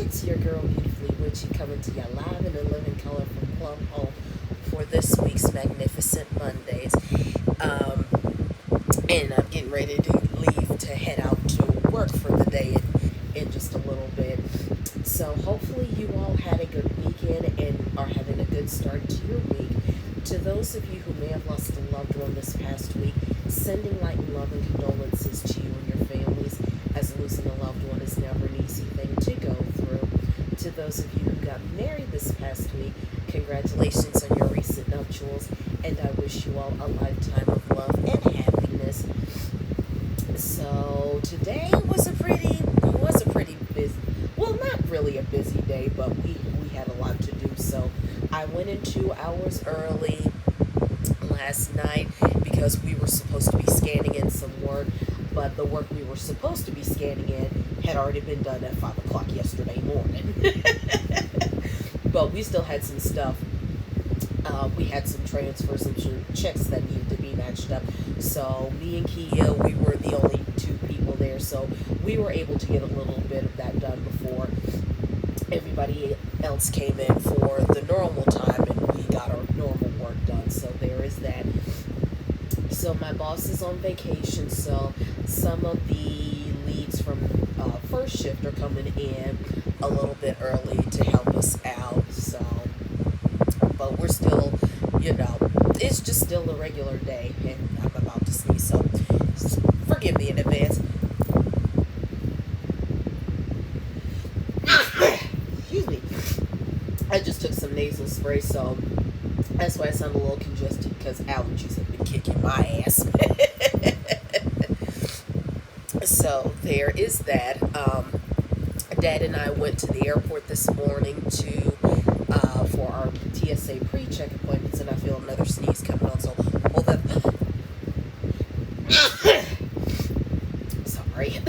It's your girl, Beautifully Witchy, coming to you live in a living color from Plum Home for this week's Magnificent Mondays. Um, and I'm getting ready to leave to head out to work for the day in just a little bit. So hopefully you all had a good weekend and are having a good start to your week. To those of you who may have lost a loved one this past week, sending light and love and condolences to you and your families, as losing a loved one is never an easy thing to go through. To those of you who got married this past week, congratulations on your recent nuptials, and I wish you all a lifetime of love and happiness. So today was a pretty busy, well, not really a busy day, but we had a lot to do. So I went in 2 hours early last night because we were supposed to be scanning in some work, but the work we were supposed to be scanning in had already been done at 5 o'clock yesterday morning. But we still had some stuff. We had some transfers and checks that needed to be matched up. So me and Kia, we were the only two people there. So we were able to get a little bit of that done before everybody else came in for the normal time, and we got our normal work done. So there is that. So my boss is on vacation, so some of the leads from first shift are coming in a little bit early to help us out. So, but we're still, it's just still a regular day, and I'm about to sneeze, so forgive me in advance. Excuse me. I just took some nasal spray, so that's why I sound a little congested, because allergies have been kicking my ass. So there is that. Dad and I went to the airport this morning for our TSA pre-check appointments, and I feel another sneeze coming on, so hold up. Sorry.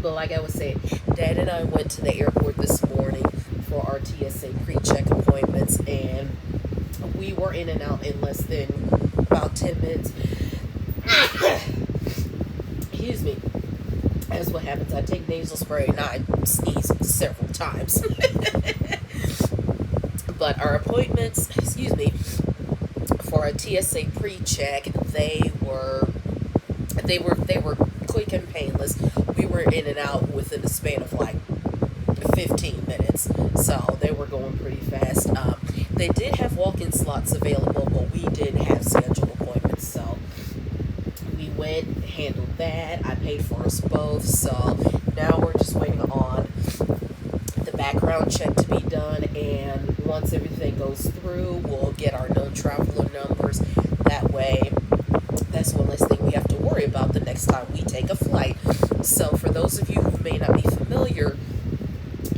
But like I was saying, Dad and I went to the airport this morning for our TSA pre-check appointments, and we were in and out in less than about 10 minutes. Excuse me. That's what happens. I take nasal spray and I sneeze several times. But our appointments, for a TSA pre-check, they were quick and painless. We were in and out within a span of like 15 minutes, so they were going pretty fast. They did have walk-in slots available, but we did have scheduled appointments, so we went, handled that. I paid for us both, so now we're just waiting on the background check to be done, and once everything goes through, we'll get our known traveler numbers. That way, that's one less thing we have to worry about the next time we take a flight. So for those of you who may not be familiar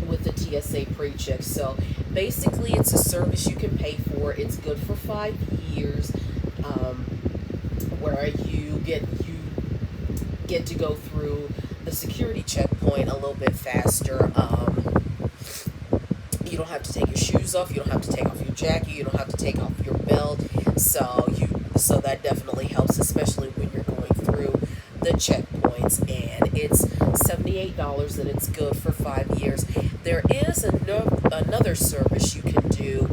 with the TSA pre-check, so basically it's a service you can pay for. It's good for 5 years, where you get to go through the security checkpoint a little bit faster. You don't have to take your shoes off. You don't have to take off your jacket. You don't have to take off your belt. So that definitely helps, especially when you're going through the checkpoints. And it's $78, and it's good for 5 years. There is another service you can do.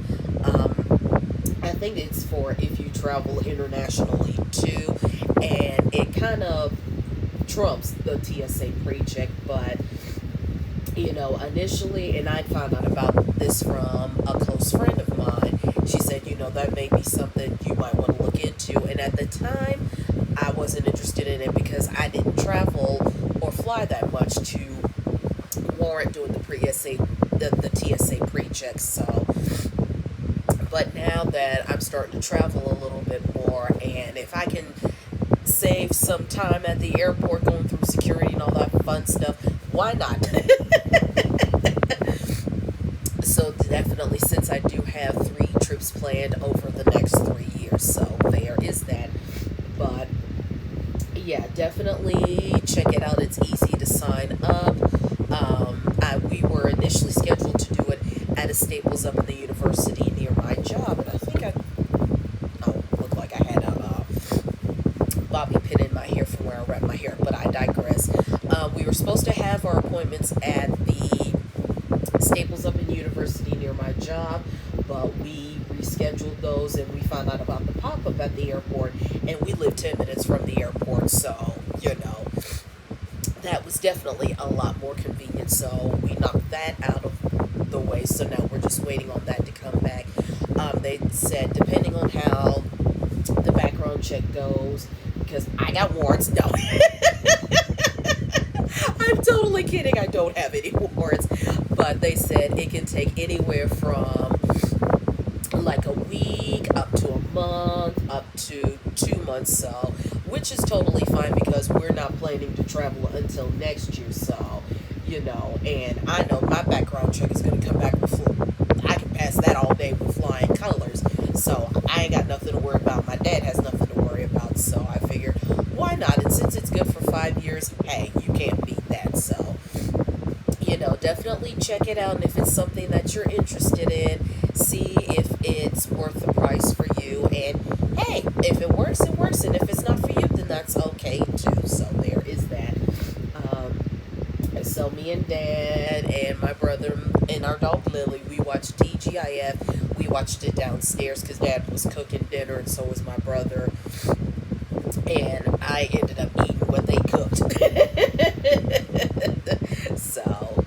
I think it's for if you travel internationally too, and it kind of trumps the TSA pre-check, but initially, and I found out about this from a close friend of mine. She said, that may be something you might want to look into. And at the time, I wasn't interested in it because I didn't travel or fly that much to warrant doing the TSA pre-check. So, but now that I'm starting to travel a little bit more, and if I can save some time at the airport going through security and all that fun stuff, why not? So definitely, since I do have 3 trips planned over the next 3 years, so there is that. But yeah, definitely check it out. It's easy to sign up. We were initially scheduled to do it at a Staples up in the university near my job, and I think looked like I had a bobby pin in my hair from where I wrap my hair, but I digress. We were supposed to have our appointments at the Staples up in University near my job, but we rescheduled those and we found out about the pop-up at the airport, and we live 10 minutes from the airport, so that was definitely a lot more convenient. So we knocked that out of the way, so now we're just waiting on that to come back. They said depending on how the background check goes, because I got warrants. No, I'm totally kidding. I don't have any warrants, but they said it can take anywhere from like a week up to a month up to 2 months, so which is totally fine because we're not planning to travel until next year. So and I know my background check is going to come back with I can pass that all day with flying colors, so I ain't got nothing to worry about. My dad has nothing to worry about, so I figured why not, and since it's good for 5 years, hey, you can't beat that. So definitely check it out, and if it's something that you're interested in, see if it's worth the price for you, and hey, if it works, it works, and if it's not for you, then that's okay too. So there is that. So me and Dad and my brother and our dog Lily, we watched TGIF. We watched it downstairs because Dad was cooking dinner, and so was my brother, and I ended up eating what they cooked. So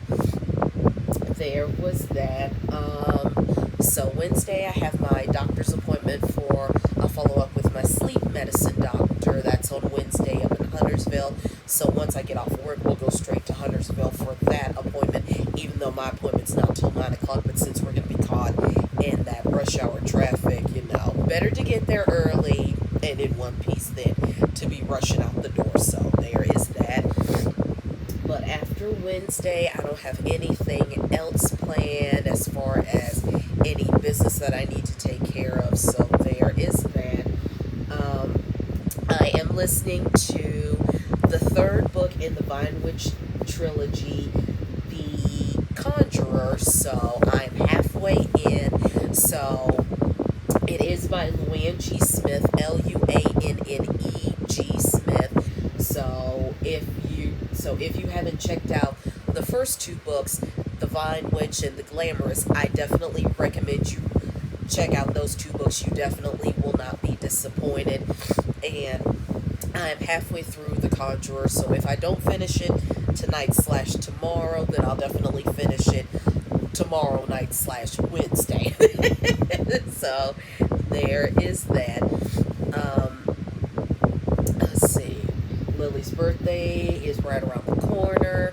there was that. So Wednesday I have my doctor's appointment for a follow-up with my sleep medicine doctor. That's on Wednesday up in Huntersville. So once I get off of work, we'll go straight to Huntersville for that appointment, even though my appointment's not till 9 o'clock. But since we're going to be caught in that rush hour traffic, better to get there early and in one piece than to be rushing out the door. So there is that. But after Wednesday, I don't have anything else planned as far as any business that I need to take care of. So there is that. I am listening to the third book in the Vine Witch trilogy, The Conjurer. So I'm halfway in. So it is by Luanne G. Smith, Luanneg Smith. So if you haven't checked out the first two books, The Vine Witch and The Glamorous, I definitely recommend you check out those two books. You definitely will not be disappointed. And I'm halfway through The Conjurer, so if I don't finish it tonight/tomorrow, then I'll definitely finish it tomorrow night/Wednesday. So there is that. Let's see. Lily's birthday is right around the corner.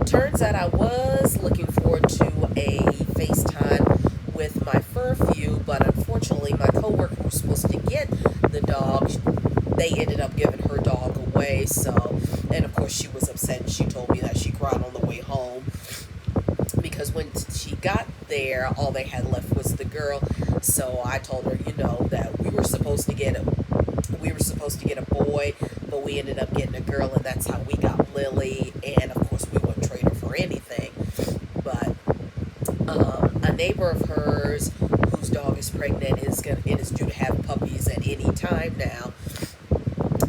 Turns out I was looking forward to a FaceTime with my furphy, but unfortunately my coworker who was supposed to get the dog, they ended up giving her dog away. So, and of course she was upset, and she told me that she cried on the way home because when she got there, all they had left was the girl. So I told her, that we were supposed to get a boy, but we ended up getting a girl, and that's how we got Lily. And of course, we wouldn't trade her for anything. But a neighbor of hers, whose dog is pregnant, is due to have puppies at any time now.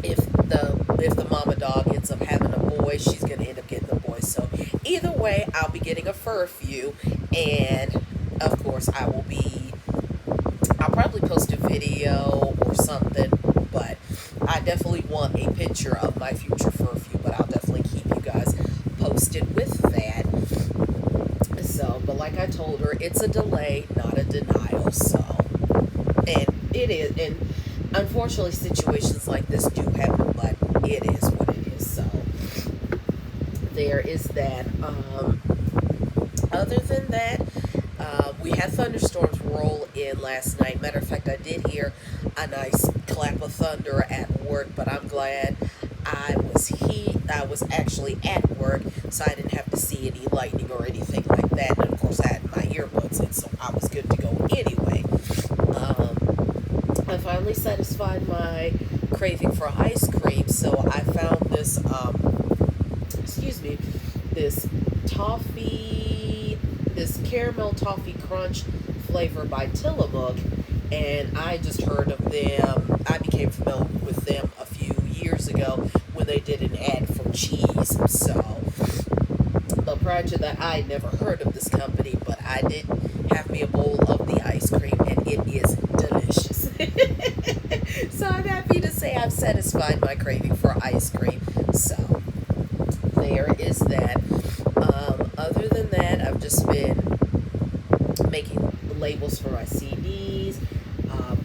If the mama dog ends up having a boy, she's gonna end up getting the boy. So either way, I'll be getting a furphy, and of course, I'll probably post a video or something, but I definitely want a picture of my future furphy, but I'll definitely keep you guys posted with that. So, but like I told her, it's a delay, not a denial. So, and it is, and unfortunately situations like this do happen, but it is what it is. So there is that. Other than that, we had thunderstorms roll in last night. Matter of fact, I did hear a nice clap of thunder at work, but I'm glad I was actually at work, so I didn't have to see any lightning or anything like that. And of course, I had my earbuds in, so I was good to go anyway. I finally satisfied my craving for ice cream, so I found this, this caramel toffee crunch flavor by Tillamook, and I just heard of them. I became familiar with them a few years ago when they did an ad for cheese. So, but granted that I never heard of this company, but I did have me a bowl of the ice cream, and it is delicious. So I'm happy to say I've satisfied my craving for ice cream. So there is that. Other than that, I've just been making labels for my CDs,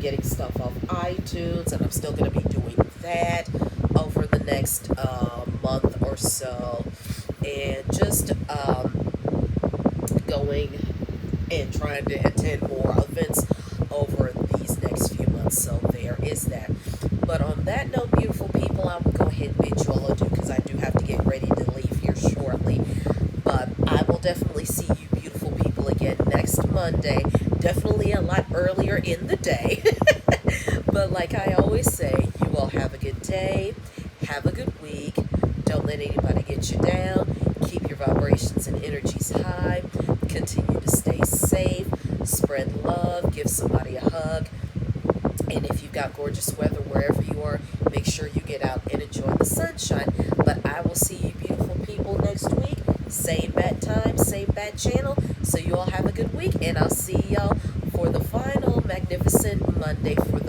getting stuff off iTunes, and I'm still going to be doing that over the next month or so. And just going and trying to attend more events over these next few months. So there is that. But on that note, beautiful people, I'll go ahead and bid you all adieu because I do have to get ready to leave here shortly. But I will definitely see you beautiful people again next Monday. Definitely a lot earlier in the day. But like I always say, you all have a good day. Have a good week. Don't let anybody get you down. Keep your vibrations and energies high. Continue to stay safe. Spread love. Give somebody a hug. And if you've got gorgeous weather wherever you are, make sure you get out and enjoy the sunshine. But I will see you beautiful people next week. Same bad time, same bad channel. So you all have a good week. And I'll see y'all for the final magnificent Monday for